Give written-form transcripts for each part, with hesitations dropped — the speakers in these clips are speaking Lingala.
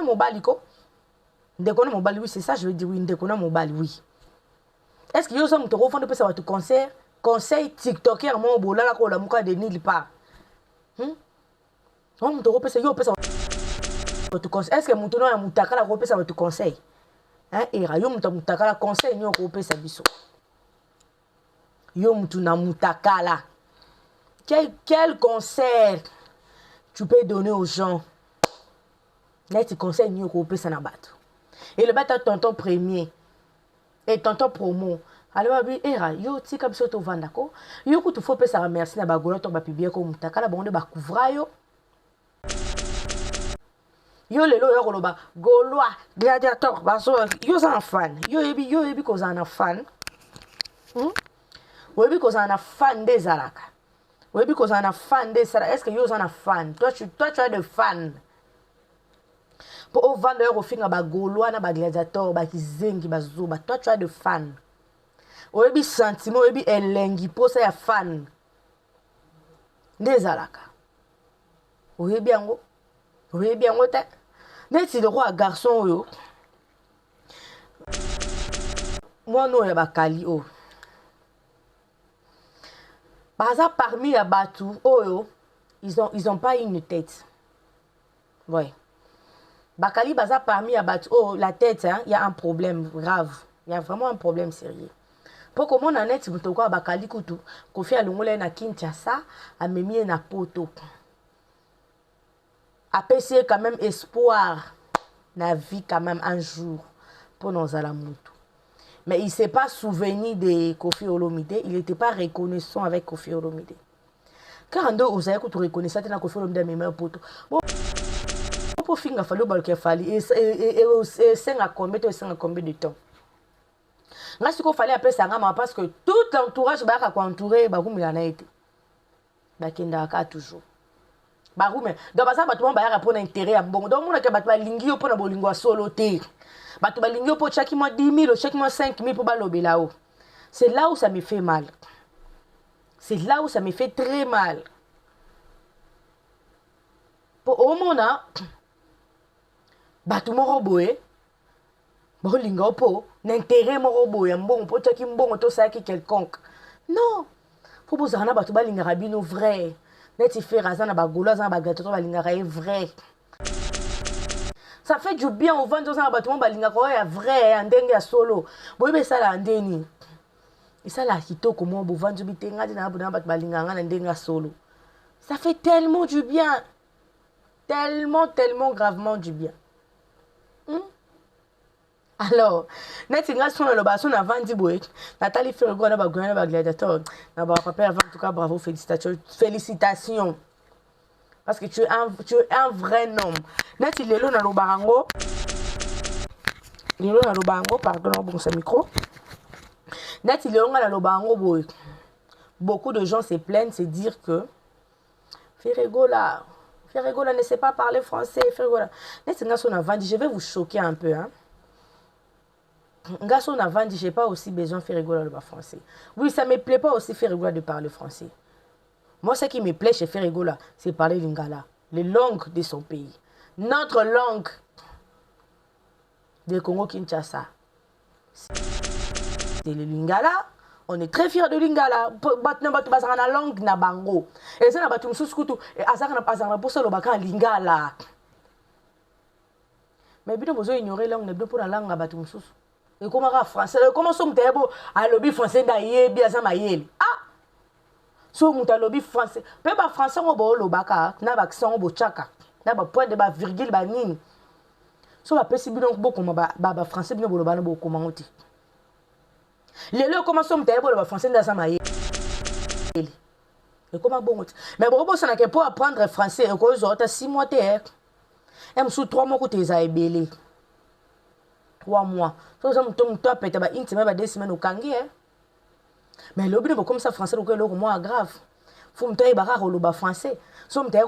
mobali ko ndekona mobali oui c'est ça je veux dire oui ndekona mobali oui est-ce que yo ça muto ko fond pe ça va te conseil tiktoker mo bolala ko la muka de nulle part on muto ko pe ça yo pe ça te conseil est-ce que muto no ya mutakala ko pe ça va te conseil hein era yo muto mutakala conseil nyo ko pe ça biso yo muto na mutakala quel conseil tu peux donner aux gens net conseil nyo ko pe ça na bato et le bato tonton premier et tonton promo alors bi era yo tika biso to vanda ko yo ku tu faut pe ça merci na bagola to ba publier ko mutakala bonde ba couvra yo yo lelo yo koloba Gaulois gladiateur baso yo za fan yo ebi ko za na fan oyebi ko za na fan des alaka oyebi ko za na fan des sara est-ce que yo za na fan toi tu as des fans pour au vendre yo finga ba Gaulois na ba gladiateur ba kizengi bazuba toi tu as des fans oyebi sentiment oyebi elengi posa ya fan des alaka oyebi yango te neti le roi garçon yo moi non ya bakali o baza parmi ya batu oyo ils ont pas une tête ouais bakali baza parmi ya batu oh la tête hein il y a un problème grave il y a vraiment un problème sérieux pour comment on net mutoko bakali kutu kofi alongola na Kinshasa amemie na poto apesi quand même espoir na vie quand même un jour pour nos alamutu mais il s'est pas souvenu de Kofi Olomide il était pas reconnaissant avec Kofi Olomide car ando osaye ko tu reconnaissant na Kofi Olomide même poto bon pour finga fallo balke fali et senga combien de temps nga siko fallait appeler ça ngama parce que tout l'entourage ba ka entourer ba kumila na été ba kenda ka toujours barume donc baza bato mo bayaka mpona intérêt ya mbongo donc monaka bato balingi yo mpona bolingo ya solo te bato balingi yo mpo chaque mois 10 000 chaque mois 5 000 mpo balobela o c'est là où ça me fait mal c'est là où ça me fait très mal po omona bato moko boye bolinga o mpo na intérêt moko boye ya mbongo mpo tiaki mbongo tosalaki quelconque non mpo bozala na bato balingaka bino vrai neti faire azana ba Gaulois azana ba gladiateur balingaka est vrai ça fait du bien au vent azana bato balingaka ya vrai ya ndenge ya solo boyebe sala ndeni esala kitoko mo bo vandu bitenga dina bato balingaka na ndenge ya solo ça fait tellement du bien tellement gravement du bien alors neti nga sona lo baso na vandi boye Nathalie Fergo na ba Gaulois ba gladiateur na ba papa avant en tout cas bravo félicitations parce que tu es un vrai homme neti lelo na lo barango pardon bon ce micro neti lelo na lo barango boye beaucoup de gens se plaignent se dire que Fergo là ne sait pas parler français Fergo là neti nga sona vandi je vais vous choquer un peu hein Ngasso n'a vendu, j'ai pas aussi besoin de faire rigoler le français. Oui, ça me plaît pas aussi faire rigoler de parler français. Moi, ce qui me plaît chez faire rigoler, c'est parler lingala, les langues de son pays. Notre langue de Congo-Kinshasa, c'est le lingala. On est très fiers de lingala. La langue na bango. Et ça, na batum souskutu. Et azar na pasar na poso lo baka lingala. Mais bien, vous ignorez la langue, ne pour la langue na batum souskutu. Et comment français comment sommes tebo à lobby français d'ailleurs bien ça mayel ah so muta lobby français pe ba français ngo bo lobaka na ba accent bo chaka na ba point de ba virgule ba nini so ba pesi bino beaucoup ba français bino bo lobana bo comment oti lelo comment sommes tebo ba français dans ça mayel et comment bon oti mais bon ça na que pour apprendre français et ko zo ta 6 mois te em sous 3 mois ko te za ebele 3 mois. So ça muto peut-être ba une semaine ba 2 semaines au kangi mais le but comme ça français le moins grave. Faut muto ba ka lo ba français. So muto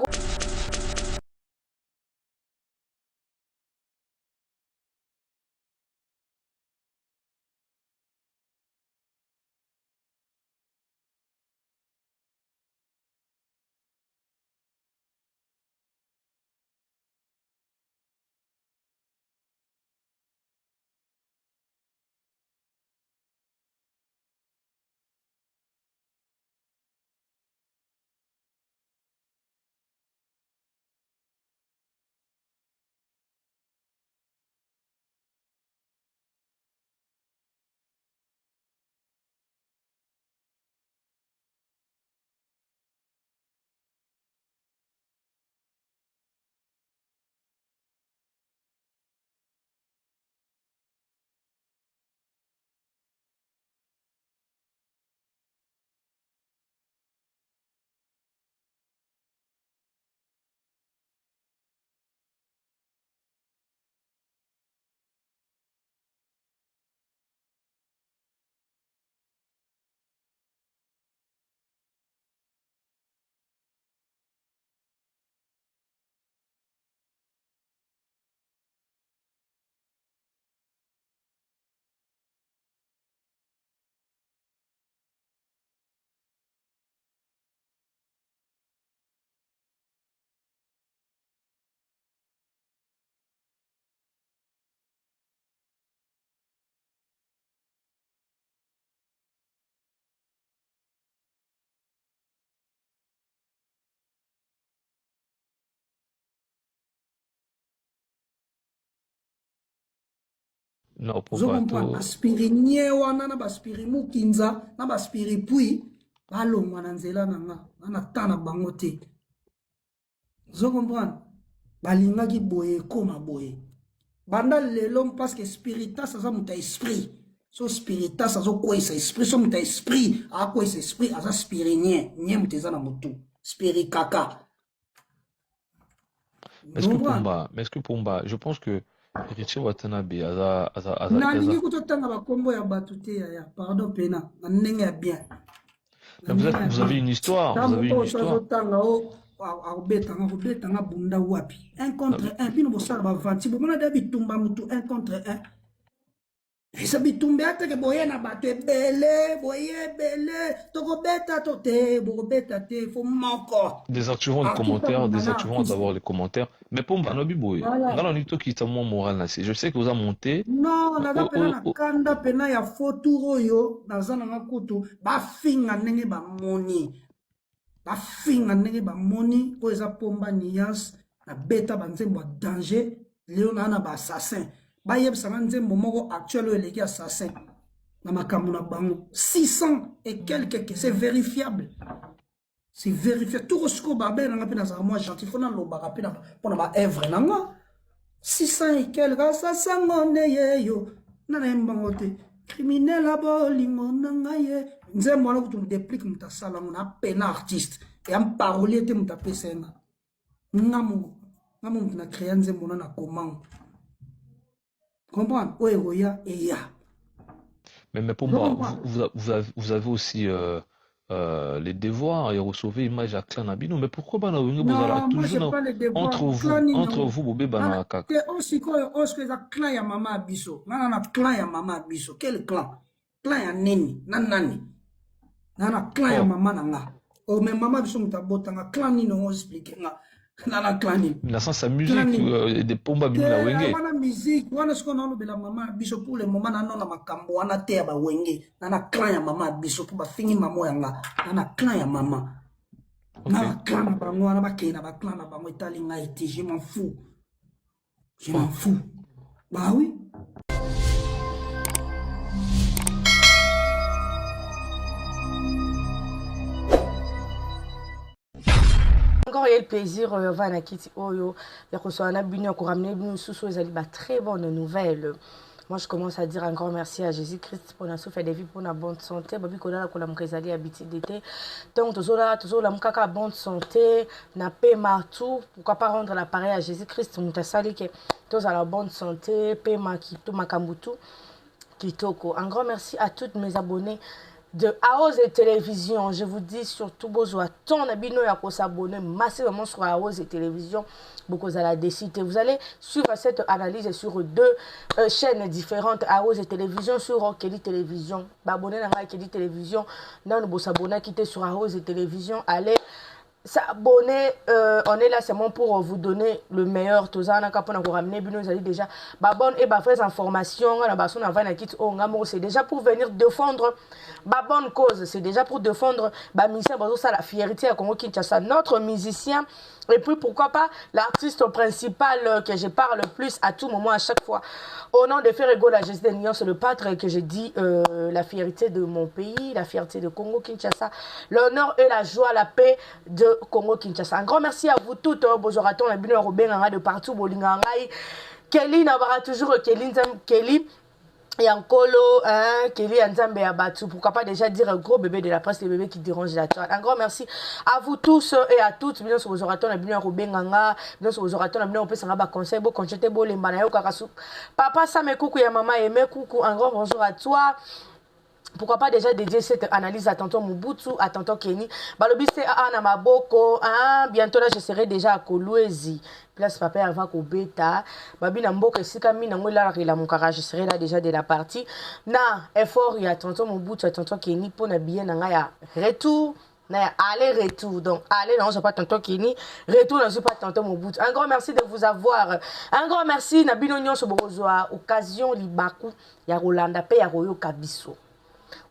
Non, Vous Pumba, comprenez? Aspiri nyewana na baspiri mukinza na baspiri pui balongwa na nzela nanga na tana bango te. Vous comprenez? Balingaki boye koma boye. Banda lelo parce que spiritas ça muta esprit. So spiritas ça quoi ça esprit so muta esprit a quoi ça esprit a ça spirinien nye muteza na mutu. Spirit kaka. Est-ce que Pumba, je pense que Richie Watanabe, Nalingi kutotanga bakombo ya batute ya pardon pena na ndenge ya bien. Vous avez une histoire, vous avez une histoire. Akobetanga bunda wapi 1 contre 1 bino bosala bavanti bomona da bitumba mutu 1 contre 1 esa bitumba ateke boye na bato ebele boye ebele tokobeta to te bokobeta te fo moko Désactivons les commentaires, désactivons d'abord les commentaires. Mais Pumba, Nobi Boye, dans la nuit qui est mon moral, je sais que vous avez monté. Non, naza pena na kanda pena ya fotu oyo naza na kutu bafinga ndenge bamoni. Bafinga ndenge bamoni oyo eza Pomba Nias na beta banzembo ya danger leo na ba assassin bayebisanga nzembo moko actuel oyo eleki assassin na makambo na bango 600 et quelques que c'est vérifiable. C'est vérifié. Tout ce que Babel n'a pas dans moi gentil, faut n'en lobaka pe pour na ba œuvre nanga 600 et quelques ça sangonde yo na mbango te criminel abolingo nanga ye nzembo wana kutu déplique mutasala na pena artiste et un parolier te mutapesenga ngamu na créer nzembo na comment comprendre oya et ya. Mais pour moi, vous avez aussi les devoirs et recevoir image à clan Abino. Mais pourquoi pas vous allez toujours entre vous bobé bana kaka. On s'y croit on se fait clan ya mama abiso. Na clan ya mama abiso. Quel clan? Clan ya neni, nanani. Na clan ya mama nanga. O mais mama abiso mutabotanga clan ni no expliquer nga. Na clan ni. La sens sa musique des Pomba bino la wenge. Wana musique, wana ce qu'on a bela mama biso pour le moment na na makambo wana te ba wenge. Na clan ya mama biso pour ba fingi mama yanga. Na clan ya mama. Na clan na bango wana ba kena ba clan na bango itali ngaiti, je m'en fous. Je m'en fous. Bah oui. Encore il y a le plaisir Vana Kiti Oyo ya kosoana bino ko ramener bino sous ezali ba très bonne nouvelle. Moi je commence à dire un grand merci à Jésus-Christ pour la souffle de vie pour la bonne santé. Babi kola ko la mkezali habitude d'été. Donc tozola mkaka bonne santé na paix partout. Pourquoi pas rendre l'appareil à Jésus-Christ mutasali ke tous à la bonne santé, paix makito makambutu kitoko. Un grand merci à toutes mes abonnés de AOZ et Télévision. Je vous dis surtout, besoin ton abino ya ko s'abonner massivement sur AOZ et Télévision. Beaucoup à la décider. Vous allez suivre cette analyse sur deux chaînes différentes, AOZ et Télévision sur Kelly Télévision. Abonnez à Kelly Télévision. Non, nous s'abonner quitter sur AOZ et Télévision. Allez s'abonner, on est là seulement pour vous donner le meilleur. Tout ça, on a ramené déjà bonne et vraies informations. C'est déjà pour venir défendre ma bonne cause. C'est déjà pour défendre la fierté à Congo Kinshasa, notre musicien. Et puis pourquoi pas l'artiste principal que je parle plus à tout moment, à chaque fois. Au nom de Ferrego, la Jésus de c'est le pâtre que je dis la fierté de mon pays, la fierté de Congo Kinshasa, l'honneur et la joie, la paix de Congo Kinshasa. Un grand merci à vous toutes. Bozoraton, la bino Robin de partout, Bolingangai. Kelly n'aura toujours Kelly. Et Yankolo, Kelly Nzambe Abatu, pourquoi pas déjà dire un gros bébé de la presse, les bébés qui dérangent la toile. Un grand merci à vous tous et à toutes. Bien sûr, vous aurez ton bien Robin Nganga, bien sûr, vous aurez ton bien on peut s'en conseil, beau quand j'étais beau les manayo kakasu. Papa, ça me coucou, ya maman, et me coucou, un grand bonjour à toi. Pourquoi pas déjà dédier cette analyse à tonton Mobutu, à tonton Kenny. Balobi c'est à Maboko, bientôt là je serai déjà à Kolwezi. Place papa avant qu'au bêta. Babi Namboka si kami na ngola la mon je serai là déjà de la partie. Na effort il y a tonton Mobutu, à tonton Kenny pour na bien na ya retour. Na aller-retour. Donc aller non, je pas tonton Kenny, retour non, je pas tonton Mobutu. Un grand merci de vous avoir. Un grand merci na bino nyonso bozoa occasion libaku ya Rolanda pe ya Royo Kabiso.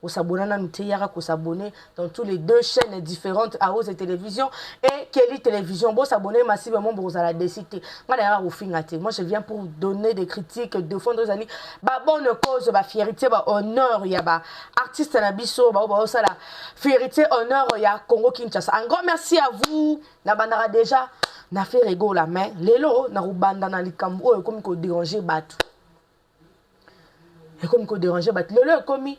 Au s'abonner dans nous s'abonner dans tous les 2 chaînes différentes à Rose Télévision et Kelly Télévision. Bon s'abonner massivement pour la décider. Moi je viens pour donner des critiques, défendre les amis. Bah bonne cause, bah fierté, bah honneur, il y a bah artiste nabiso, bah ça la fierté, honneur, il y a Congo Kinshasa. Un grand merci à vous. Na bandara déjà na fait rigolo la main. Lelo na rubanda na likambo comme ko déranger batu. Et comme qu'on dérangeait, le commis,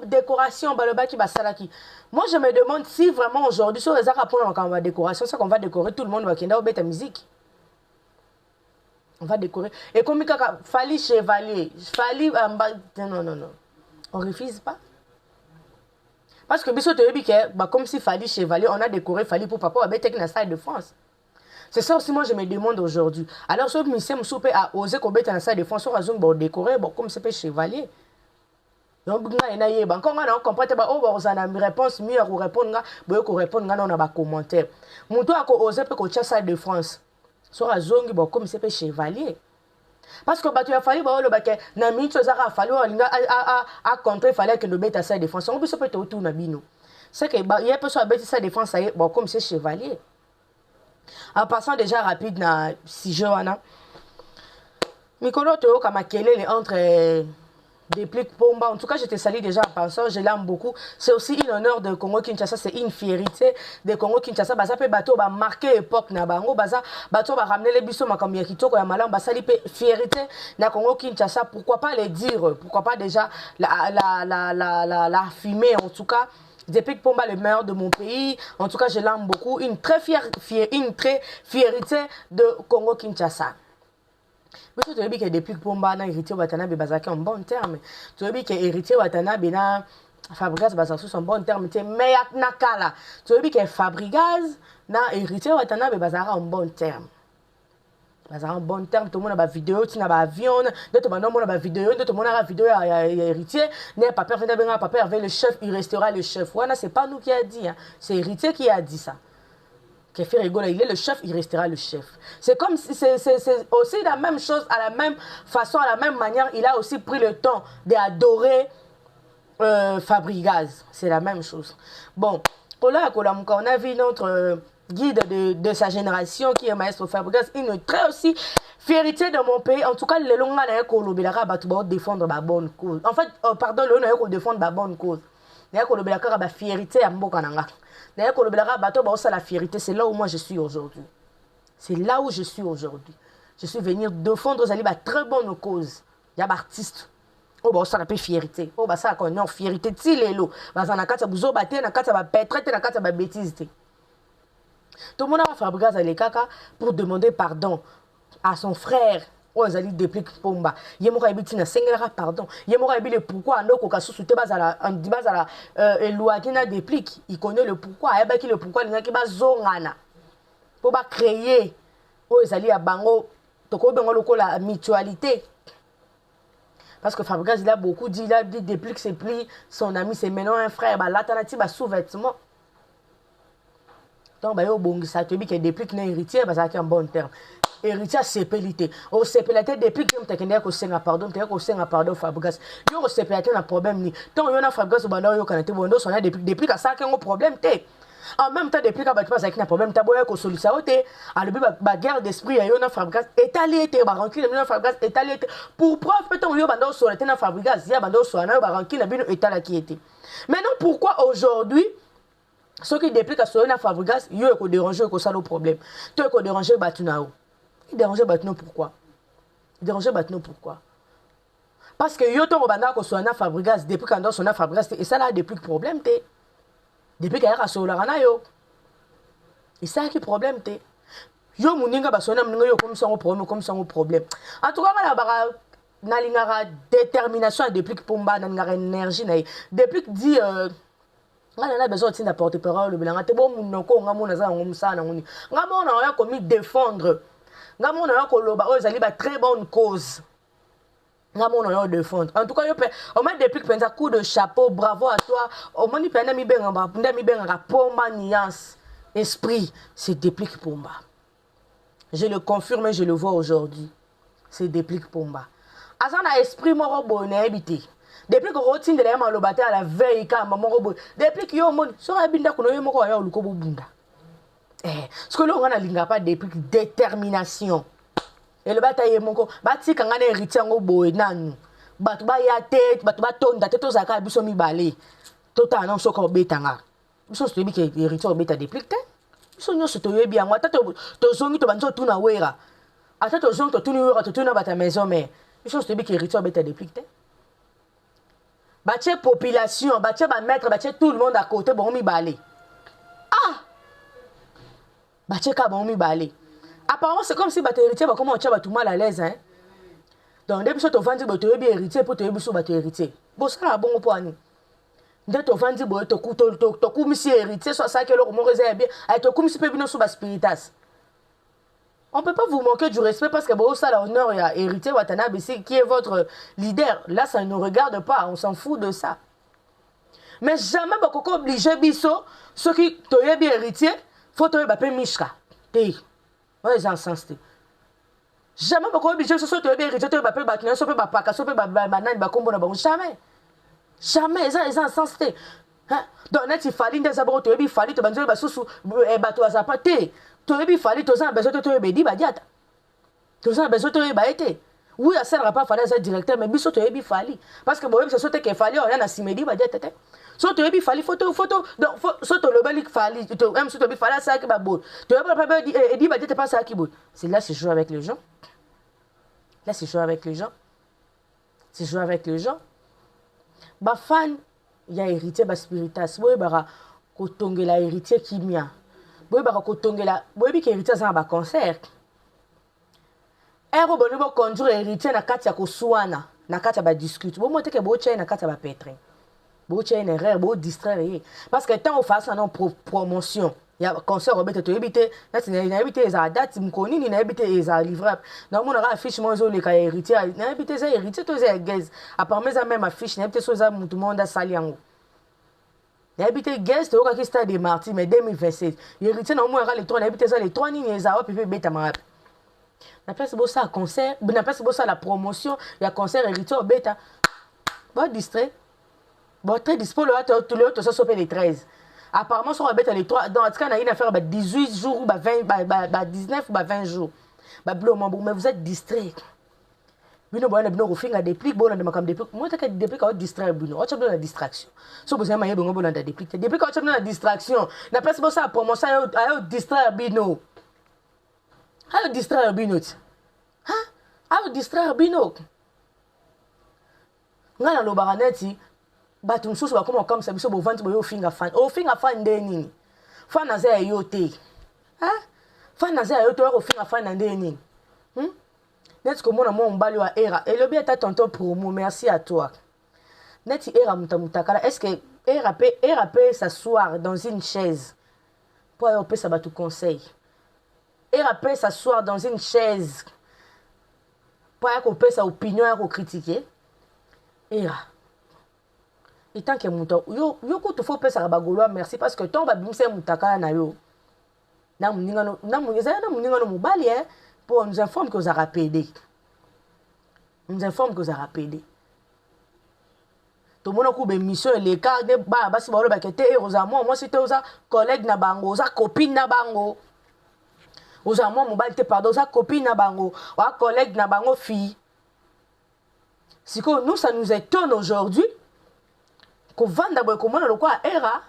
décoration, moi je me demande si vraiment aujourd'hui, sur les arts on va décoration, c'est qu'on va décorer, tout le monde va quitter au bête à musique. On va décorer. Et comme il fallait chevalier, fallait non. On refuse pas. Parce que comme si fallait chevalier, on a décoré, fallait pour papa, on va dans la salle de France. C'est ça aussi, moi, je me demande aujourd'hui. Alors, ce monsieur Moussoupe a osé qu'on mette dans la salle de France, on a décoré, comme c'est chevalier. Donc, quand on a compris, on a une réponse mieux pour répondre, on a des commentaires. Mon tour a osé qu'on chasse la salle de France. Sur la zone, comme c'est chevalier. Parce que tu as fallu, na minute, ça a fallu, à contrer, il fallait que nous mettions la salle de France. On peut se faire tout na bino. C'est que, il y a personne à mettre la salle de France, comme c'est chevalier. En passant déjà rapide na sujet wana Mikolo Teo Kamakelele entre Déplique Pomba. En tout cas, je te salue déjà en passant, je l'aime beaucoup. C'est aussi une honneur de Congo Kinshasa, c'est une fierté de Congo Kinshasa. Baza pe bateau ba marqué époque na bango, baza bateau ba ramener les biso makambi ya kitoko ya malam, ba sali pe fierté na Congo Kinshasa. Pourquoi pas les dire, pourquoi pas déjà la fumer en tout cas. Déplique Pomba, le meilleur de mon pays. En tout cas, je l'aime beaucoup. Une très fierté de Congo Kinshasa. Mais tu as dit que Déplique Pomba na héritier Watanabe Bazaki en bon terme. Tu as dit que héritier Watanabe na Fabregas Bazaki en bon terme. Mais nakala. Tu as dit que Fabregas na héritier Watanabe Bazaki en bon terme. En bon terme, tout le monde a une vidéo, tout le monde a un avion, tout le monde a une vidéo, tout le monde a une vidéo héritier. N'est pas peur, papa avec le chef, il restera le chef. Voilà, c'est pas nous qui a dit, hein. C'est héritier qui a dit ça. Qui fait rigoler, il est le chef, il restera le chef. C'est comme si c'est aussi la même chose, à la même façon, à la même manière, il a aussi pris le temps d'adorer Fabregas. C'est la même chose. Bon, pour là, on a vu notre guide de sa génération qui est Maestro Fabregas, une très aussi fierté de mon pays. En tout cas, les longs va défendre ma bonne cause. En fait, pardon, le long défendre ma bonne cause. La fierté à Mbokananga. La fierté, c'est là où moi je suis aujourd'hui. C'est là où je suis aujourd'hui. Je suis venu défendre ma très bonne cause. Il y a des artistes. Oh bah ça la fierté. Oh bah ça qu'on a fierté ti lelo. Bah ça na kata buzo baté na kata ba pétrette na kata ba bêtise. Tout le monde a Fabregas à l'ékaka pour demander pardon à son frère. Oh, Zali Déplique Pomba. Yemora Ebiti na sengera pardon. Yemora Ebi le pourquoi Andoko Kasusu te bazala Elouakina Déplique. Il connaît le pourquoi. Eba ki le pourquoi l'ingaki ba zongana. Pour ba créer. Oh, Zali a bango. Toko bengo loko la mutualité. Parce que Fabregas il a beaucoup dit, il a dit Déplique c'est plus son ami, c'est maintenant un frère. Bah l'alternative à sous-vêtements. Donc, bah, yo bongi ça te dit que Déplique n'est héritier, bah ça qui en bon terme. Héritier sépélité. Au sépélité Déplique, tu as qu'un senga pardon, tu as qu'un senga pardon Fabregas. Yo au sépélité n'a problème ni. Tant yo na Fabregas au bandar yo kanate bondo son a Déplique à ça qui un problème te. En même temps Déplique à battre pas ça qui n'a problème. T'as boya ko solution te. À le ba guerre d'esprit yo na Fabregas étalé te ba rancune na Fabregas étalé te. Pour preuve peut-on yo bandar so na Fabregas, ya bandar so na ba rancune na bino étalé qui était. Maintenant pourquoi aujourd'hui ceux qui dépliquent à Soena Fabregas, ils ont dérangé le problème. Tu as dérangé Batunao. Ils dérangent Batunao pourquoi? Ils dérangent Batunao pourquoi? Parce que yo ton banda ko Soena Fabregas depuis quand Soena Fabregas et ça là depuis le problème te. Depuis qu'il y a Solarana yo. Et ça qui problème te. Yo muninga ba Soena muninga yo comme ça un problème. En tout cas na lingara détermination depuis que Pomba na lingara énergie na depuis que dit on a besoin de porter parole le bilan. Bon mon ko ngamo na za ngomsana ngoni. Ngamo na ya komi défendre. Ngamo na ya ko loba o zali ba très bonne cause. Ngamo na ya défendre. En tout cas yo pe on m'a depuis que pensa coup de chapeau, bravo à toi. O moni pe na mi benga ba punda mi benga Pomba nuance esprit, c'est Déplique Pomba. Je le confirme et je le vois aujourd'hui. C'est Déplique Pomba. Azana esprit moro bonne habité. depuis que rotindela ya maloba te à la veille kamba moko boye depuis que yo moni soki ayebi ndako na yo moko aya oluka bobunda ce que longa nalinga pas depuis détermination eloba ta ye moko batika nga na héritier yango boye nanu bato baya te bato batonda te tozalaka biso mibale totala na soki obetanga biso toyebi ke héritier obeta depuis te biso nyonso toyebi yango ata tozongi tobandi totuna wera ata tozongi totuni wera totuna bata maison mare biso toyebi ke héritier obeta depuis te batie population batie bamaître batie tout le monde à côté bongo mibale batie ka bongo mibale apparemment c'est comme si bato héritier bakoma otia bato mal à l'aise hein donc nde biso tovandi boye toyebi héritier mpo toyebi biso bato héritier bosala bongo mpo ani nde tovandi boye tokumisi héritier so asalaki eloko moko eza ya bien aye tokumisi mpe bino so baspiritas. On ne peut pas vous manquer du respect parce que bon, ça, l'honneur, il y a héritier Watanabe ici, qui est votre leader. Là, ça ne nous regarde pas, on s'en fout de ça. Mais jamais, beaucoup obligé, biso, ceux qui sont héritier, faut te battre Mishka. On est en sens. Jamais, beaucoup obligé, ceux qui sont héritier, te battre Batna, ceux qui sont battre ceux qui sont battre jamais. Jamais, ils ont en sens. Donc, il fallait des abos, il fallait te battre sous bateau à zapater. Tu fallait besoin de bedi badiata. Tu as besoin de baïté. Oui, ça ne pas fallu être directeur, mais biso tu as fallu. Parce que bon, c'est ce qu'il fallait, on a simedi badiata. So tu as fallu photo, donc photo le balik fallu. Tu même si tu as fallu ça qui va beau. Tu as pas dit badiata pas ça qui beau. C'est là c'est jouer avec les gens. Là c'est jouer avec les gens. C'est jouer avec les gens. Ba fan, il y a héritier ba spiritas. Oui, bara kotongela héritier kimia. Boy ba kotongela boy bi ke héritier za ba concert ero boni bo conduire héritier na kati ya kosuana na kati ya ba discute bo mote ke bo tchai na kati ya ba pétrin bo tchai na erreur bo distraire parce que tant on fasse non promotion ya concert obete to ebite na ebite za date mkoni ni na ebite za livrable donc mon ra affiche mo zo le ka héritier na ebite za héritier to za guest à part mais même affiche na ebite so za mutu monde sali yango. N'habite guest au cas stade de Marty mais 2027 héritier na moi les trois n'habite ça les trois ni les awa pipe beta marap na place bo ça concert na place bo ça la promotion ya concert héritier beta bon distrait bon très dispo le tout le tout ça sopé les 13 apparemment sur beta les trois dans en tout cas na une affaire 18 jours ou 20 19 ou 20 jours ba bleu mais vous êtes distrait. Bino boyana bino kofinga déplique bona de makam déplique moi ta ka déplique au distraire bino o tchabla la distraction so besoin maye bongo bona da déplique déplique o tchabla la distraction na place bo ça promotion ayo distraire bino ayo distraire bino ayo distraire bino ngana lo baraneti batu msusu bakoma comme ça biso bo vendre bo yo finga fan ndeni fan na za yo te fan na za yo to ko finga fan ndeni net comme on a mon bali wa era et le bien ta tonton promo merci à toi net era mutamutakala est-ce que era peut s'asseoir dans une chaise pour avoir ça ba tout conseil era peut s'asseoir dans une chaise pour avoir sa opinion à critiquer era et tant que muto yo ko to faut pesa ba golo merci parce que ton ba bimse mutakala na yo na muninga no mobali pour nous informer que vous avez pédé. Nous informe que vous avez pédé. Tout le monde a coupé mission les cas de bah si vous avez été moi c'était aux collègues na bango, aux copines na bango. Aux moi mobile te pardon, aux copines na bango, aux collègues na bango fille. Si que nous ça nous étonne aujourd'hui que vanda boy comment le quoi era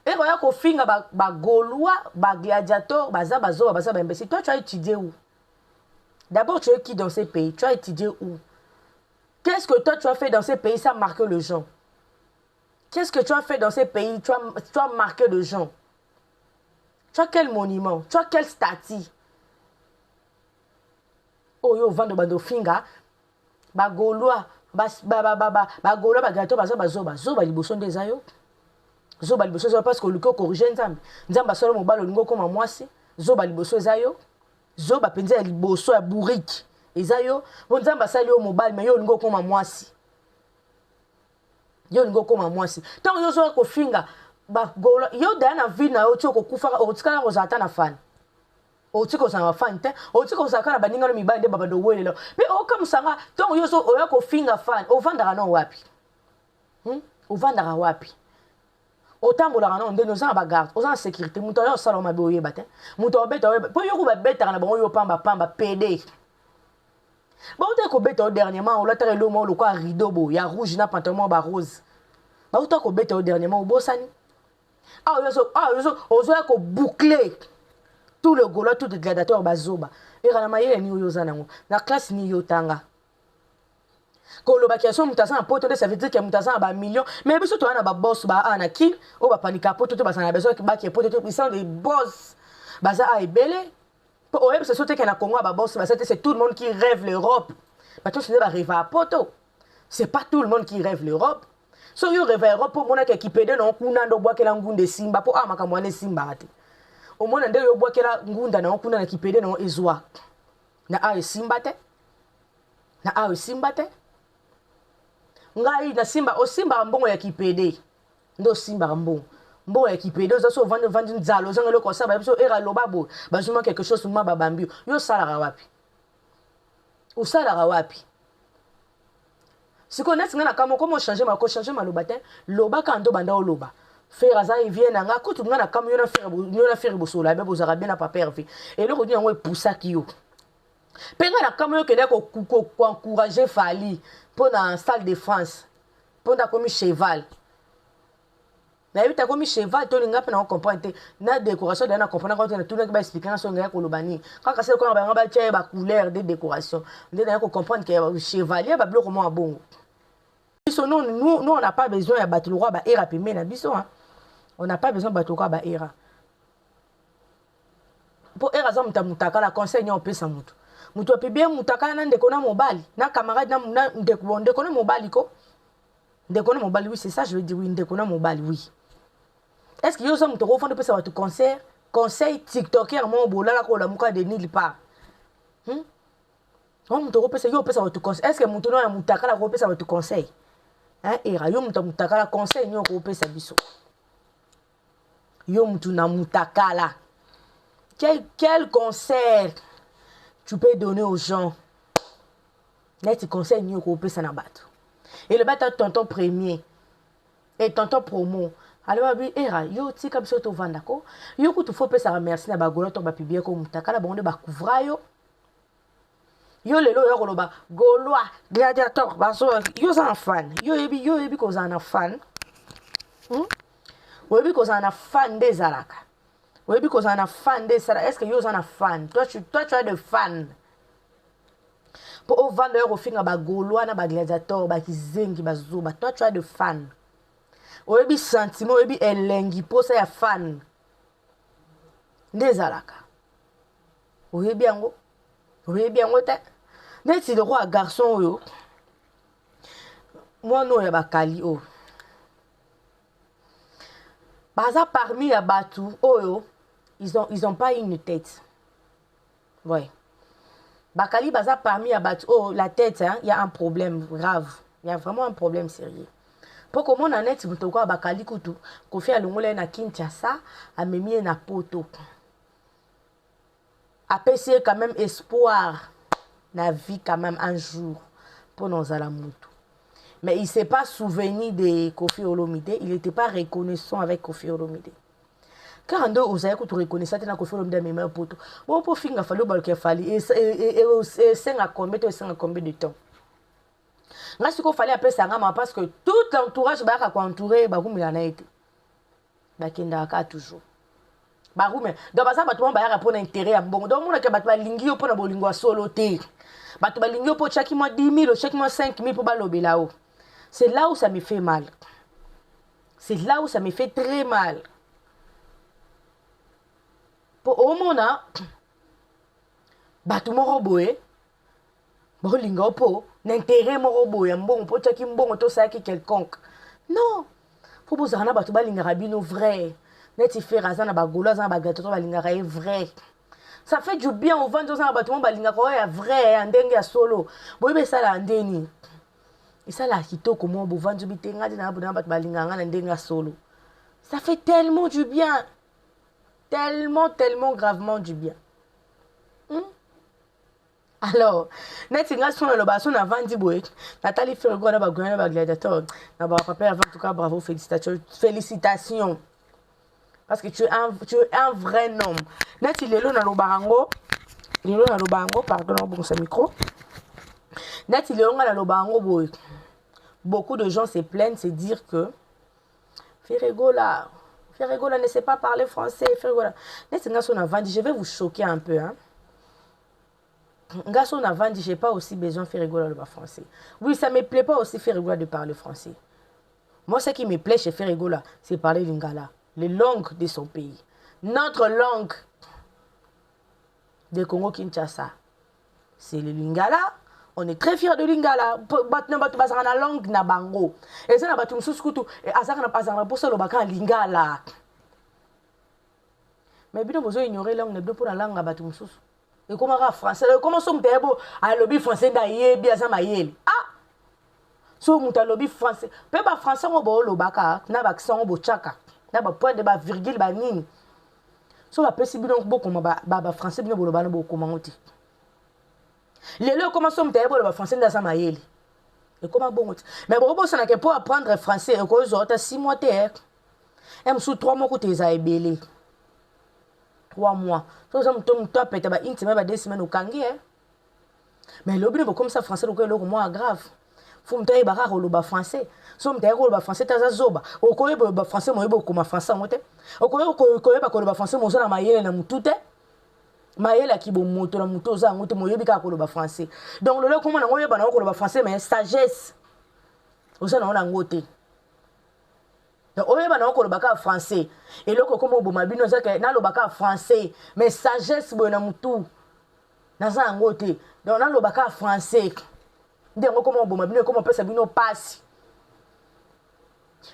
ya ko finga ba gaulois, ba gladiateur, baza imbécile. Toi tu as étudié où? D'abord, tu es qui dans ces pays? Tu as étudié où? Qu'est-ce que toi, tu as fait dans ces pays? Ça a marqué le gens. Qu'est-ce que tu as fait dans ces pays? Tu as marqué le gens. Tu as quel monument? Tu as quel statut? Oh, yo, vando bando finga. Ba Gaulois. Ba Gaulois, ba gâteau, zoba liboso ndeza yo. Zoba liboso zo parce que le corrige nzambe. Nzamba solo mobalo lingo koma mwasi. Zoba liboso zayo. Zoba penza ya liboso ya bourrique eza yo bonzamba sali yo mobile mais yo lingo koma mwasi tant yo zo ko finga ba golo yo dana vie na yo toko kufa o tikala ko zata na fan o tiko sa fan te o tiko sa kana baninga no mibande baba do welelo mais o comme sanga tant yo zo o ya ko finga fan o vandara no wapi ovandaka wapi otambolaka na ndenge oza na bagarde oza na sécurité moto oyo osala mabe oyeba te moto obeta oyeba mpo yoko babetaka na bango yo pamba pede bauta kobeta o dernièrement olataka eloko lokola rideau bo ya rouge na pantalon ba rose bauta kobeta o dernièrement obosani ozoya koboucler tout le gaulois tout le gladiateur bazoba ekana mayele ni oyo oza nango na classe ni yo tanga kolobaki so moto aza na poto te ça veut dire que moto aza na bamillion mais biso toza na baboss baana kine oyo bapanika poto te baza na besoin baki poto te ils sont des boss baza a ebele mpo oyebisa so teke na Congo baboss basa te c'est tout le monde qui rêve l'Europe bato sine barêve à poto c'est pas tout le monde qui rêve l'Europe so yo rêve à Europe mpo monaka ekipede na kuna ndo obwakela ngunda esimba mpo makambo wana esimbaka te omona nde yo obwakela ngunda na kuna na kipede na ezwa na esimba te ngai na simba osimba mbongo ya kipede ndo simba mbongo ya kipede oza so vandi nzalo ozanga eloko osala biso era loba bo bazuma quelque chose ma babambi yo osalaka wapi siko neti nga na kamo komo changer maloba te loba ka ndo banda oloba faire aza evie na nga kutu nga na kamo yo na faire bosola be bozaka bien na papervi eloko ni yango epusaki yo mpe nga na kamo yo kende koencourager Fally mpo na Stade de France mpo nda komi cheval nayebi ta komi cheval tolinga mpe na comprendre te na décoration daya na comprendre kako te na tunaki baexplike nga so ngaya koloba nini kaka sele kona banga batia ba couleur de décoration nde naya kocomprendre ke chevalier babiloko mwa bongo biso nous on n'a pas besoin ya bato lokwa baera pembe na biso on n'a pas besoin bato lokwa baera mpo era aza moto amutakala conseil nya opesa moto moto apebie mutakala na ndeko na mobali na camarade na ndeko na mobali ko ndeko na mobali oui c'est ça je veux dire oui ndeko na mobali oui est-ce que yo so moto ko fond pesa watu conseil tiktoker mo bolala ko la muka de nulle part moto ko pesa yo pesa watu conseil est-ce que moto na mutakala ko pesa watu conseil era yo moto mutakala conseil nyo ko pesa biso yo moto na mutakala quel conseil tu peux donner aux gens. Là, tu conseilles mieux qu'on peut s'en abattre. Et le bâtard tonton premier et tonton promo. Alors, era, yo, tu comme ça, tu vas d'accord. Yo, tu faut pas ça remercier na bagolo, tu vas publier comme mutakala, bon, de bakouvra yo. Yo, le lo, yo, koloba, goloa, gladiateur, baso, yo, zan fan. Yo, ebi, ko zan fan. Yo, ebi, ko zan fan des alaka. Oui, parce qu'on a fan de ça. Est-ce que vous en a fan? Toi, tu as des fans. Pour vendre au film, ba gaulois, na ba gladiateur, ba kizengi, ba zoba. Toi, tu as des fans. Oui, sentiment, oui, elengi, pour ça, y a fan. Des alaka. Oui, bien, mais si le roi garçon, yo. Moi, non, y a ba kali, oh. Baza parmi ya batu, oh yo. Ils ont pas une tête. Ouais. Bakali baza parmi à battre. Oh, la tête, hein, il y a un problème grave. Il y a vraiment un problème sérieux. Pour que mon annette, vous te Bakali Koutou, qu'on fait à l'ongole na Kinshasa, à Mémie na Poto. Après, c'est quand même espoir. Na vie quand même un jour. Pour nos alamoutou. Mais il ne s'est pas souvenu de Koffi Olomide. Il n'était pas reconnaissant avec Koffi Olomide. Car en deux, vous avez reconnu ça, tu as fait l'homme de mes mains pour tout. Bon, pour finir, il fallait qu'il fallait. Et c'est à combien de temps? Là, ce qu'il fallait appeler ça, parce que tout l'entourage va entourer, bah, vous m'en avez été. Bah, qui n'a toujours. Bah, vous, mais, donc, ça, bah, tout le monde va répondre intérêt à bon. Donc, on a que bah, lingio pour la lingua solo té. Bah, tu vas lingio pour chaque mois 10 000, chaque mois 5 000 pour balober là-haut. C'est là où ça me fait mal. C'est là où ça me fait très mal. Au mona batu moko boye bolinga po n'intérêt moko boye mbongo po taki mbongo to saki quelconque non faut bozana batu balinga rabino vrai neti faire azana bagolo azana bagato to balinga ra vrai ça fait du bien au vendre azana batu balinga ko ya vrai ndenge ya solo boye be sala ndeni isala kitoko mo bo vendre bitenga dina batu balinga ngana ndenge ya solo ça fait tellement du bien. Tellement gravement du bien. Alors, net nga son le bason avant di boy. Nathalie Fergo na ba gouvernement ba gladiateur. Na ba papa en tout cas bravo, félicitations. Félicitations. Parce que tu es un vrai homme. Net il est là na lobango. Il est là na lobango, pardon, bon ce micro. Net il est là na lobango boy. Beaucoup de gens se plaignent, se dire que Fergo là ne sait pas parler français. Fergo là. Net nga son avant dit je vais vous choquer un peu hein. Garçon avant dit j'ai pas aussi besoin de faire rigoler le français. Oui, ça me plaît pas aussi faire rigoler de parler français. Moi, ce qui me plaît chez faire rigoler, c'est parler lingala, les langues de son pays. Notre langue de Congo Kinshasa, c'est le lingala. On est très fiers de lingala. Batna la langue na bango. Et ça na batum suskutu et azaka na pasana pour ça le baka lingala. Mais bien vous ignorer langue ne pour la langue na batum sus. Et comment français, comment sommes nous à lobby français d'ailleurs bien ça maïel. Ah, so nous lobby français. Peu pas français on bo lobaka, na ba accent on bo chaka, na ba point de ba virgule ba nini. So ba pesi bino beaucoup ba français bino bo lobana bo comment oti. Les le comment sommes nous ba français dans ça maïel. Et comment bon oti. Mais bon ça na que pour apprendre français et cause autres 6 mois terre. Em sous 3 mois côté za ebelé. 3 mois. So ça me top peut être une semaine ba 2 semaines au kangi hein. Mais le bien comme ça français le moins grave. Faut me tailler baraka le ba français. So me tailler le ba français ta zoba. O ko yeba ba français mo yeba comme français mote. O ko yeba ko le ba français mo so na mayele na mutute. Mayele ki bo moto na muto za ngote mo yebi ka ko le ba français. Donc le comment na ngoyeba na ko le ba français mais sagesse. O ça na ngote. Oyeba na ko le baka français et loko comme bo mabino za ke na lo baka français mais sagesse bo na mutu na za ngote donc na lo baka français ndengo comme bo mabino comme pesa bino passe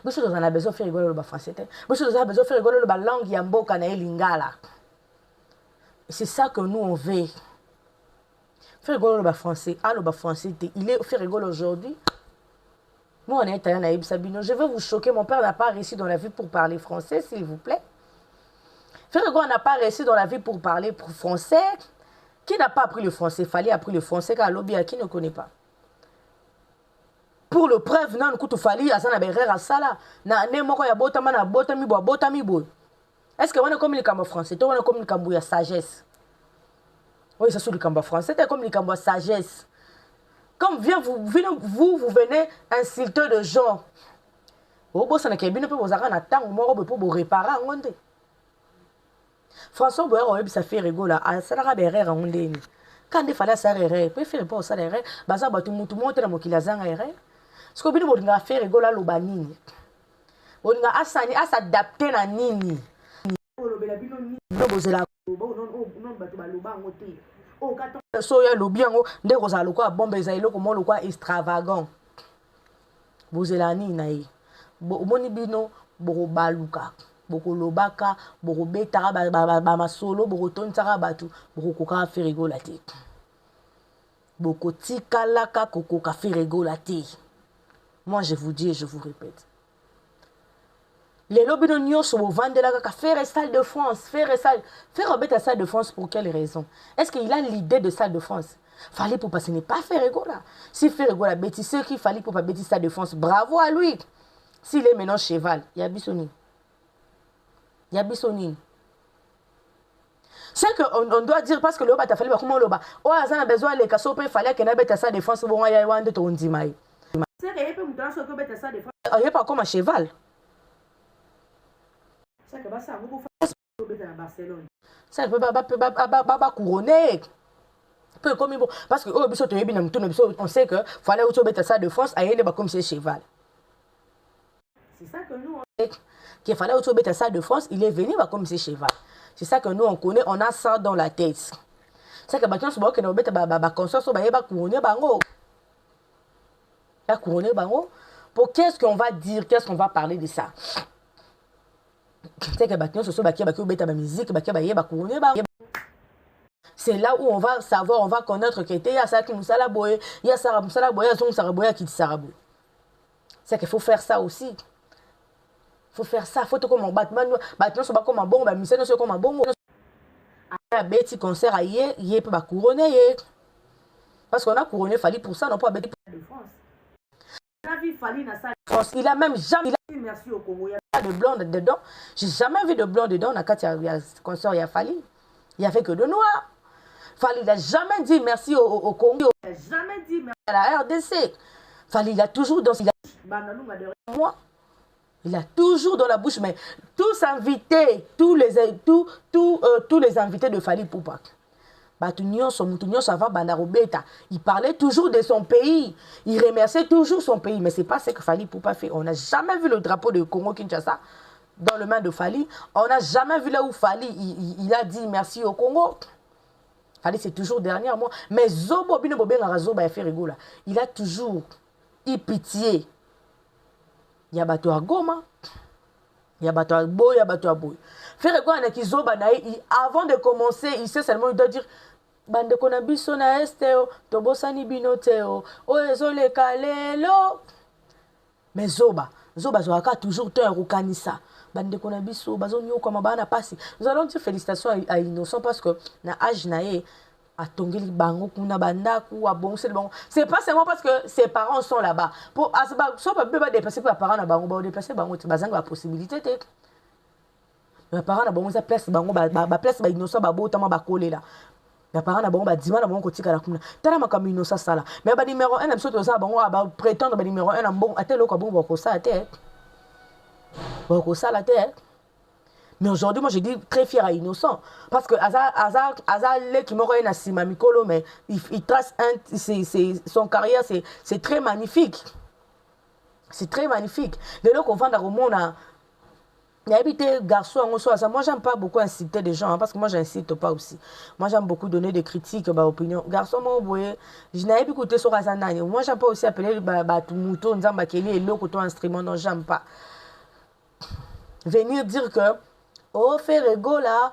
biso dans la besoin faire rigoler le français biso dans la besoin faire rigoler le langue ya mboka na lingala. C'est ça que nous on veut faire rigoler le français ah le français il est fait rigoler aujourd'hui. Moi, on est italien, Naïb Sabino. Je vais vous choquer. Mon père n'a pas réussi dans la vie pour parler français, s'il vous plaît. Frère Hugo n'a pas réussi dans la vie pour parler français. Qui n'a pas appris le français? Fallait apprendre le français car l'objet à qui ne connaît pas. Pour le preuve, non, il fallait à ça na berrer à ça là. Na ne moko ya botama na botami bo. Est-ce que on est comme les cambos français? Toi on est comme les cambos ya sagesse. Oui, ça sur le cambo français, c'est comme les cambos sagesse. Comme vous venez insulter de gens. Vous savez que vous avez un temps pour vous réparer. François Boyer, ça fait rigoler. Ça n'a pas d'erreur. Quand il fallait ça, il peut faire pas ça d'erreur. Baza batu mutu monte na mokila zanga erreur. Ce que vous avez fait rigoler lo banini. Vous avez s'adapter na nini. Soya lobiango nde kozala lokwa bombe za eloko mo lokwa extravagant bozelani nae omoni bino bokobaluka bokolobaka bokobetaka bamasolo bokotonisaka bato bokokoka fe rigola te bokotikalaka kokoka fe rigola te. Moi je vous dis et je vous répète, les lobbies de Nyon sont vendés là, faire salle de France, faire remettre la salle de France pour quelle raison? Est-ce qu'il a l'idée de salle de France? Fallait pour passer, n'est pas faire rigola. Si faire rigola, bêtise, ce qu'il fallait pour pas bêtise salle de France, bravo à lui. S'il est maintenant cheval, il y a Bissoni. Il y a Bissoni. C'est qu'on doit dire parce que le bas t'a fallu comment le bas. Oh, ça a besoin les cassos, il fallait qu'il y ait salle de France, bon, il y a un de ton dimaï. C'est qu'il n'y a pas comme un cheval. Ça peut pas couronner. Parce que on sait que fallait mettre ça de France à aller comme c'est cheval. C'est ça que nous qu'il fallait mettre ça de France, il est venu comme c'est cheval. C'est ça que nous on connaît, on a ça dans la tête. C'est que maintenant c'est que nous mettre conscience ba couronner bango. La couronner bango. Pour qu'est-ce qu'on va dire, qu'est-ce qu'on va parler de ça? C'est là où on va savoir, on va connaître que il y a ça qui nous salaboye, il y a ça qui salaboye. C'est qu'il faut faire ça aussi. Il faut faire ça, faut comme un Batman, Batman c'est pas comme un bon, Michel c'est comme un bon. Un petit concert ailleurs, il peut pas couronner. Parce qu'on a couronné Fally pour ça, non pas de France. On a vu Fally dans sa France. Il a même jamais dit merci au Congo. Il y a pas de blonde dedans. J'ai jamais vu de blonde dedans. Quand il y a concert, il y a Fally. Il n'y avait que de noirs. Fally n'a jamais dit merci au Congo. Il n'a jamais dit merci à la RDC. Fally, il a toujours dans moi. Il a toujours dans la bouche, mais tous invités, tous les invités de Fally Poupa. Il parlait toujours de son pays. Il remerciait toujours son pays. Mais ce n'est pas ce que Fally Poupa fait. On n'a jamais vu le drapeau de Congo-Kinshasa dans le main de Fally. On n'a jamais vu là où Fally il a dit merci au Congo. Fally, c'est toujours dernièrement. Mais Zobo, il a toujours eu pitié. Il y a bateau à Goma. Il y a bateau à Boy, il y a bateau à Boy. Avant de commencer, il sait seulement, il doit dire bande konabiso na esteo, tobosani binoteo, o ezole kalelo. Mais Zoba Zoaka toujours te rukanisa. Bande konabiso, bazonyo comme bana passi. Nous allons dire félicitations à Innocent parce que na âge nae a tongeli bango kuna bandaku a bon c'est bon. C'est pas seulement parce que ses parents sont là-bas. Pour asba so pas beba dépasser par parents na bango ba dépasser bango te bazanga possibilité te. Les parents na bango za place bango ba place ba Innocent ba botama ba coller là. Les parents na bango ba dima na bango kotika la kuna. Tala makam Innocent sala. Mais ba numéro 1 biso to za bango ba prétendre ba numéro 1 na bon atelo ko bon ko ça te. Ko ça la te. Mais aujourd'hui, moi, je dis très fier à Innocent. Parce que Azar qui m'a rendu à Sima Mikolo, mais il trace son carrière, c'est très magnifique. C'est très magnifique. De là qu'on vend dans le monde, il y a habité garçon, moi, j'aime pas beaucoup inciter des gens, parce que moi, j'incite pas aussi. Moi, j'aime beaucoup donner des critiques, opinions. Garçon, moi, je n'avais pas écouté sur Azanani. Moi, j'aime pas aussi appeler tout mouton, Nzambakeli et l'autre instrument, non, j'aime pas. Venir dire que oh, Ferregola,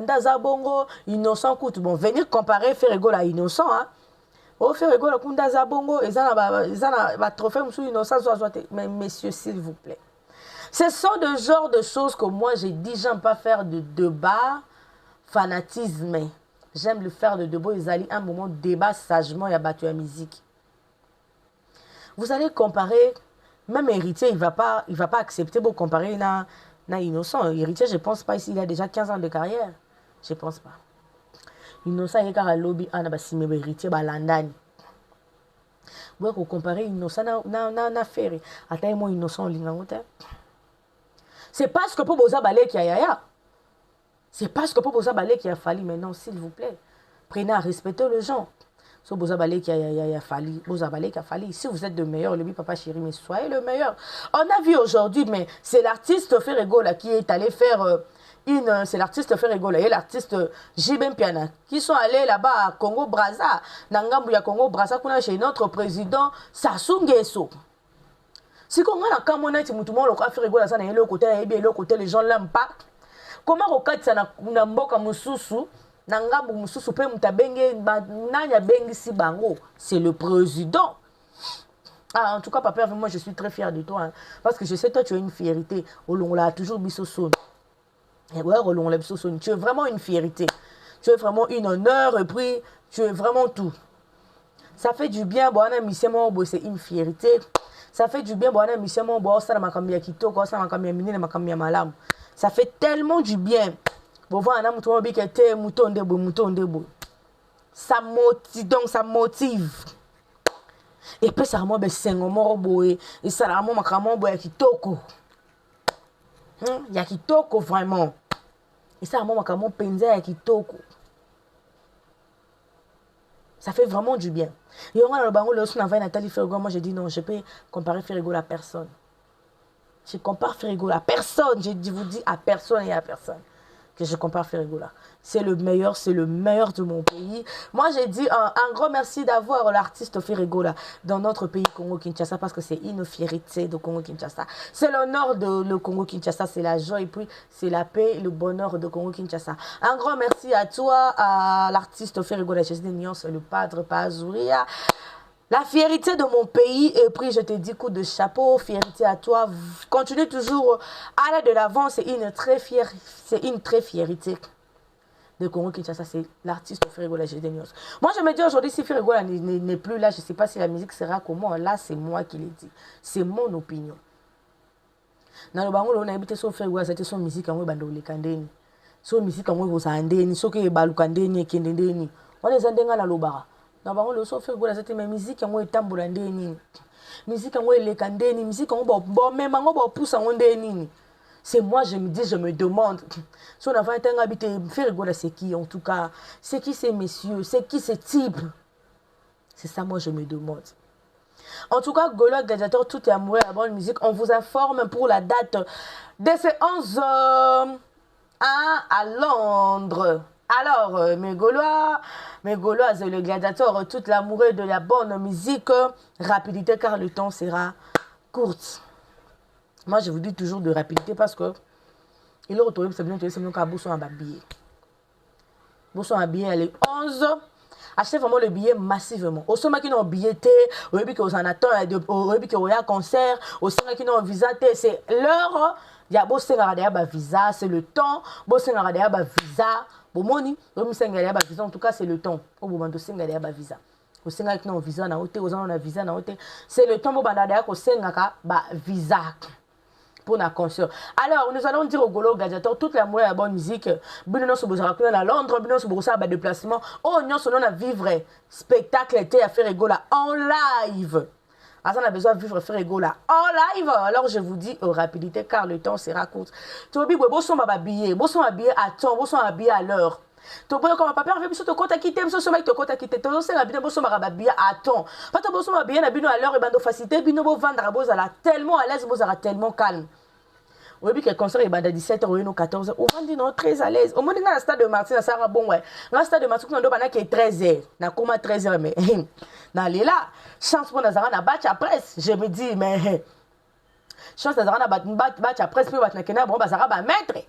Ndazabongo, Innocent, coûte. Bon, venir comparer Ferregola à Innocent, hein. Oh, Ferregola, Ndazabongo, ils ont trophée, Innocent, mais messieurs, s'il vous plaît. Ce sont de genre de choses que moi, j'ai dit, j'aime pas faire de débat, fanatisme. J'aime le faire de débat, ils allaient un moment débat sagement et abattu la musique. Vous allez comparer, même héritier, il va pas accepter pour comparer na Innocent. Héritier, je pense pas ici, il a déjà 15 ans de carrière. Je pense pas. Innocent, il y a un lobby, il y a un héritier, il y a un vous pouvez comparer Innocent na ferry. Attends, moi, Innocent, c'est parce que pour Boza Balé qui a c'est parce que pour Boza Balé qui a fallu. Maintenant, s'il vous plaît, prenez à respecter les gens. So Boza Balé qui a fallu, Boza Balé qui a fallu. Si vous êtes le meilleur, le papa chéri, mais soyez le meilleur. On a vu aujourd'hui, mais c'est l'artiste Ferregola qui est allé faire c'est l'artiste Ferregola et l'artiste Jibem Piana qui sont allés là-bas à Congo Brazza, Nangambuya Congo Brazza, chez notre président Sassou Nguesso. Si on a quand on a dit tout le monde a fait rigoler ça le côté et bien le côté les gens l'aiment pas. Comment au cas ça na mboka mususu na ngambu mususu pe mutabenge nanya bengi si bango, c'est le président. Ah, en tout cas papa, moi je suis très fier de toi hein, parce que je sais toi tu as une fierté. On l'a toujours bisoson. Et ouais, on l'a bisoson. Tu es vraiment une fierté. Tu es vraiment une honneur et puis tu es vraiment tout. Ça fait du bien bon c'est une fierté. Ça fait du bien, ça fait tellement du bien. Ça motive, donc ça motive. Et puis ça m'a et ça m'a kitoko. Ya kitoko vraiment. Et ça m'a penza kitoko. Ça fait vraiment du bien. Et on a le bango le son Nathalie Ferrigo. Moi, j'ai dit non, je peux comparer Ferrigo à personne. Je compare Ferrigo à personne. Je vous dis à personne et à personne que je compare Ferrigo là. C'est le meilleur de mon pays. Moi, j'ai dit un grand merci d'avoir l'artiste Ferrigo là dans notre pays Congo-Kinshasa parce que c'est une fierté de Congo-Kinshasa. C'est l'honneur de le Congo-Kinshasa, c'est la joie et puis c'est la paix et le bonheur de Congo-Kinshasa. Un grand merci à toi, à l'artiste Ferrigo là, je dis le padre Pazouria. La fierté de mon pays, et puis je te dis coup de chapeau, fierté à toi. Continue toujours à aller de l'avant, c'est une très fierté. de Congo-Kinshasa, c'est l'artiste Ferregola Gédénios. Moi, je me dis aujourd'hui, si Ferregola n'est plus là, je ne sais pas si la musique sera comment. Là, c'est moi qui l'ai dit. C'est mon opinion. Dans le bango, on a habité sur Ferregola, c'était son musique en web le Kandeni. Son musique en web aux Andeni, son que Balukandeni, Kendeni. On est Andenga la Lobara. Dans le bango, le son Ferregola, c'était ma musique en web Tambourandeni. Musique en web le Kandeni, musique en web bon, même en web pousse en Wendeni. C'est moi, je me dis, je me demande. Si on a 20 ans habité, Ferregola, c'est qui en tout cas? C'est qui ces messieurs? C'est qui ces types? C'est ça, moi, je me demande. En tout cas, Golo Gladiator, tout est amoureux à la bonne musique. On vous informe pour la date de ce 11 à Londres. Alors, mes Gaulois, le Gladiator, tout l'amoureux de la bonne musique, rapidité car le temps sera court. Moi, je vous dis toujours de rapidité parce que il est retourné, c'est bien, c'est bien qu'à Bousson à billet. Bousson à billet, elle est 11. Achetez vraiment le billet massivement. Au sommet qui n'ont billet, au début qu'on en attend, au début qu'on a un concert, au sommet qui n'ont visa, c'est l'heure. Il y a Bousson à visa, c'est le temps. Bousson à visa. Bomoni, en tout cas, c'est le temps. Au moment de Bousson à visa. Au sommet qui n'ont visa, c'est le temps où visa. Pour la concert. Alors, nous allons dire au Golo Gladiator toute la moelle à la bonne musique. Bino se bosera à Londres, Bino se bosera à déplacement. Oh, nous sommes à vivre spectacle été à Ferregola en live. Ah, ça, on a besoin de vivre Ferregola en live. Alors, je vous dis rapidité car le temps sera court. Tu vas dire, bon, sont habillés à temps, bon, sont habillés à l'heure. Tu peux comme papa avec biso to kota kité biso so mec to kota kité to se la bino boso marabia attends pas to boso mabia na bino à l'heure et bando facilité bino bo vendre bozo la tellement à l'aise bozo tellement calme. Oui que concert est banda 17h ou 14h on vend non très à l'aise au moins dans le stade de Martin ça sera bon ouais dans le stade de Martin on doit bana qui est 13h na comment 13h mais dans les là chance pour nazara na batch après je me dis mais chance nazara na batch après puis batna kena bon bazara ba mettre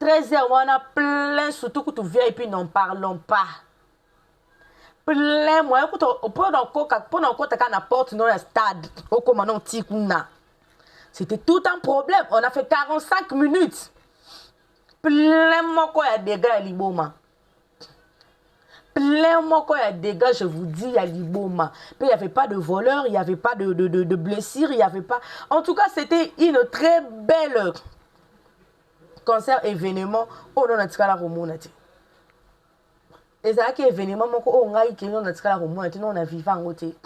13h, on a plein, surtout que tu viens et puis n'en parlons pas. Plein, moi, écoute, pendant qu'on t'a qu'à porte dans le stade, au commandant Tikuna. C'était tout un problème. On a fait 45 minutes. Plein, moi, quand il y a des gars à Liboma. Plein, moi, quand il y a des gars, je vous dis, à Liboma. Puis il n'y avait pas de voleurs, il n'y avait pas de blessures, il n'y avait pas. En tout cas, c'était une très belle. Concert événement on a tika romonati ezaki événement moko on ngai ki on a tika romonati on a vivant côté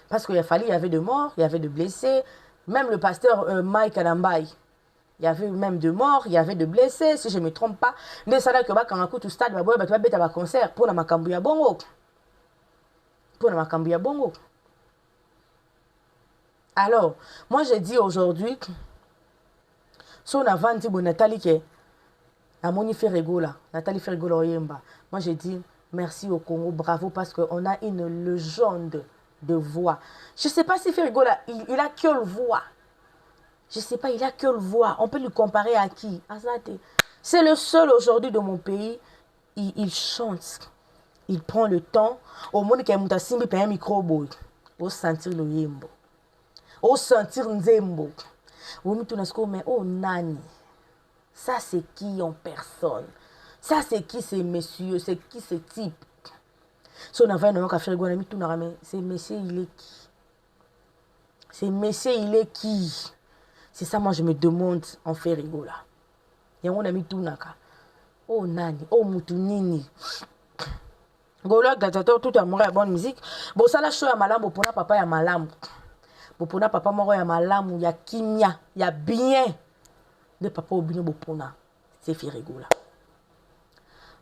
parce qu'il y avait de morts, il y avait de blessés, même le pasteur Mike Anambai, il y avait même de morts, il y avait de blessés si je me trompe pas ne ça là que ba quand tout stade ba boy ba beta ba concert pour na makambu ya bongo alors moi j'ai dit aujourd'hui si on a vendu Nathalie qui est à Moni Ferregola, Nathalie Ferregola Oyemba. Moi j'ai dit merci au Congo, bravo parce qu'on a une légende de voix. Je ne sais pas si Ferregola, il a quelle voix. Je ne sais pas, il a quelle voix. On peut lui comparer à qui? C'est le seul aujourd'hui de mon pays. Il chante. Il prend le temps. Au monde qui a un micro, au sentir le yembo. Au sentir nzembo. Mais oh nani, ça c'est qui en personne? Ça c'est qui ces messieurs? C'est qui ces types? Si on avait un homme qui a fait c'est monsieur il est qui? C'est monsieur il est qui? C'est ça moi je me demande en fait rigola. Et on a mis tout naka. Oh nani, oh mutunini. Golo Gladiator tout amour à bonne musique. Bon ça la show à malambo pour papa ya malambo. Bopona papa moro ya malamu ya kimia ya bien de papa obino bopona c'est Ferregola.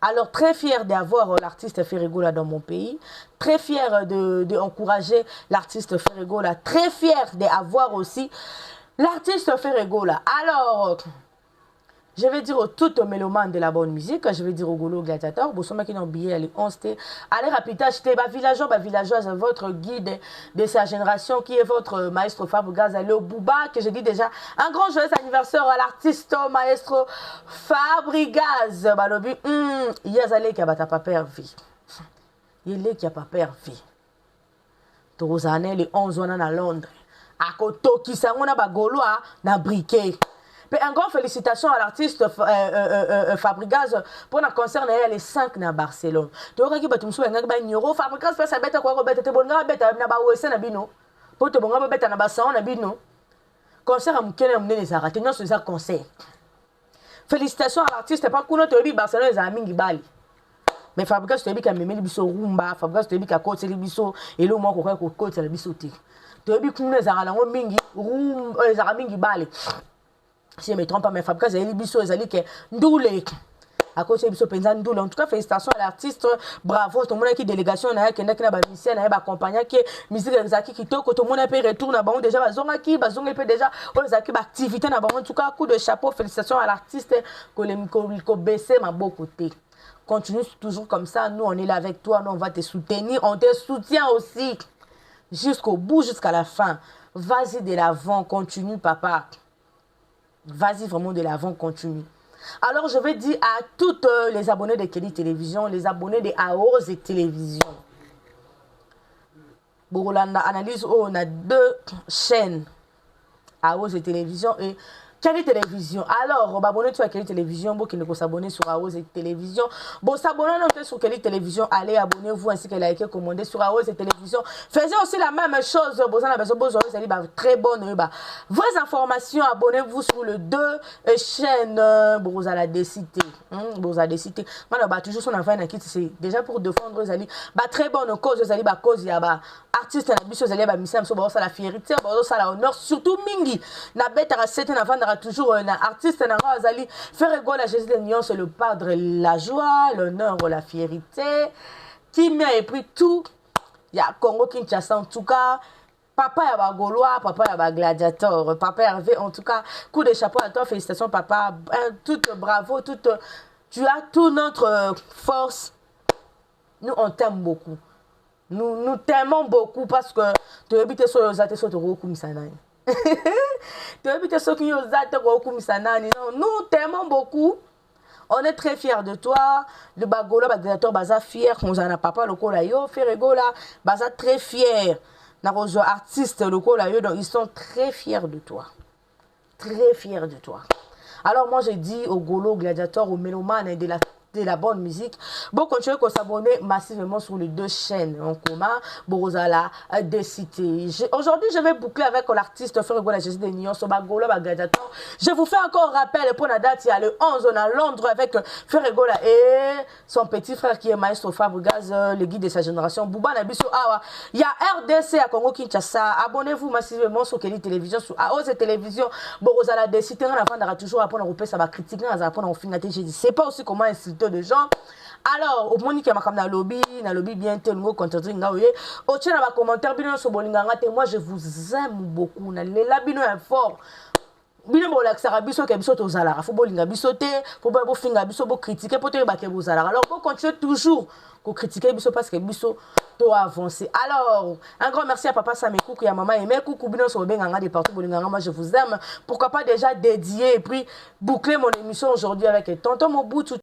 Alors très fier d'avoir l'artiste Ferregola dans mon pays, très fier de encourager l'artiste Ferregola, très fier d'avoir aussi l'artiste Ferregola. Alors je vais dire aux toutes mélomanes de la bonne musique, je vais dire au Golo Gladiator, vous savez qui n'ont billet, allez, 11 T, allez rapidement acheter, villageoise, votre guide de sa génération, qui est votre maestro Fabregas, allez au Bouba, que je dis déjà, un grand joyeux anniversaire à l'artiste maestro Fabregas, balobi, yazale qui a pas perdu, il est qui a pas perdu, Torozane, les 11 ans à Londres, à Koto, qui s'en a ba Gaulois, na briquet. Un grand félicitations à l'artiste Fabregas pour le concert les 5 à Barcelone. Tu vois que tu me souviens que Fabregas fait sa bête à quoi bête, tu bonga bête na ba wese na bino. Pour te bonga bête na ba salon na bino. Concert à mukele mne les arrêter non c'est ça concert. Félicitations à l'artiste pas kuno to bi Barcelone les amis Bali. Mais Fabregas tu bi ka memeli biso rumba, Fabregas tu bi ka côté les biso et le moi ko côté les biso ti. Tu bi kuno les arala mingi rumba les amis Bali. Si je ne me trompe pas, mais Fabregas les biso les ali que ndoule. À cause de biso penza ndoule. En tout cas félicitations à l'artiste. Bravo tout le monde qui délégation na qui na ba musicien na ba accompagner qui musique ezaki qui tout le monde peut retourner na ba déjà bazonga qui bazonga peut déjà on les acquis activité na ba en tout cas coup de chapeau félicitations à l'artiste ko baisser ma beau côté. Continue toujours comme ça, nous on est là avec toi, nous on va te soutenir, on te soutient aussi jusqu'au bout, jusqu'à la fin. Vas-y de l'avant, continue papa. Vas-y vraiment de l'avant, continue. Alors je vais dire à tous les abonnés de Kelly Télévision, les abonnés de AOZ et Télévision. Borolanda analyse, on a 2 chaînes AOZ et Télévision et Kelly Télévision. Alors, abonnez-vous à Kelly Télévision, vous qui ne s'abonner sur AOZ et Télévision. Bon, s'abonnez sur Kelly Télévision, allez, abonnez-vous ainsi que likez, commandez sur AOZ et Télévision. Faisez aussi la même chose. Vous avez besoin très bonne, vraies informations. Abonnez-vous sur les 2 chaînes. Vous allez décider. Vous allez décider. Maintenant, toujours son enfant qui c'est déjà pour défendre les alliés. Très bonne cause, les alliés, cause, il y a artiste na biso les alliés, mission, ça la fierté, ça la honneur, surtout mingi. Na bête à 7 ans avant toujours un artiste na azali faire rigoler Jésus de Nyon, c'est le padre la joie, l'honneur, la fierté qui met et puis tout il y a Congo Kinshasa en tout cas papa ya ba Gaulois, papa ya ba gladiateur, papa Hervé en tout cas coup de chapeau à toi, félicitations papa, tout bravo, tout tu as toute notre force, nous on t'aime beaucoup, nous t'aimons beaucoup parce que tu habites sur les athées sur le roku misana. Nous t'aimons beaucoup. On est très fiers de toi. Le Bagola, Bagdator, Baza fier. On a papa le Kolayo, Ferregola, Baza très fier. Narozo artiste le Kolayo, donc ils sont très fiers de toi. Très fiers de toi. Alors moi je dis aux Golo, gladiateurs, aux mélomanes de la bonne musique. Bon, continuez à s'abonner massivement sur les 2 chaînes en commun. Borozala, Décité. Aujourd'hui, je vais boucler avec l'artiste Ferregola Jésus de Nyon, Sobagola, Bagadator. Je vous fais encore rappel pour la date, il y a le 11, on est à Londres avec Ferregola et son petit frère qui est Maestro Fabregas, le guide de sa génération. Bouba Nabiso Awa. Il y a RDC à Congo Kinshasa. Abonnez-vous massivement sur Kelly Télévision, sur AOZ Télévision. Borozala, Décité. On a toujours apprendre à repérer, ça va critiquer, on va apprendre à finir. Je ne sais pas aussi comment insulter de gens. Alors, au moment où je na lobby bien tel mot contenter nga oye. Au tien na commentaire bino so bolinganga te, moi je vous aime beaucoup. Na lela bino est fort. Bino mo la xara biso ke biso to zalara. Faut bolinga biso te, faut bo finga biso bo critiquer pour te ba ke bo zalara. Alors, faut continuer toujours ko critiquer biso parce que biso to avancer. Alors, un grand merci à papa Samekou et à maman Aimé Koukou bino so benganga de partout bolinganga. Moi je vous aime. Pourquoi pas déjà dédier et puis boucler mon émission aujourd'hui avec tonton Mobutu.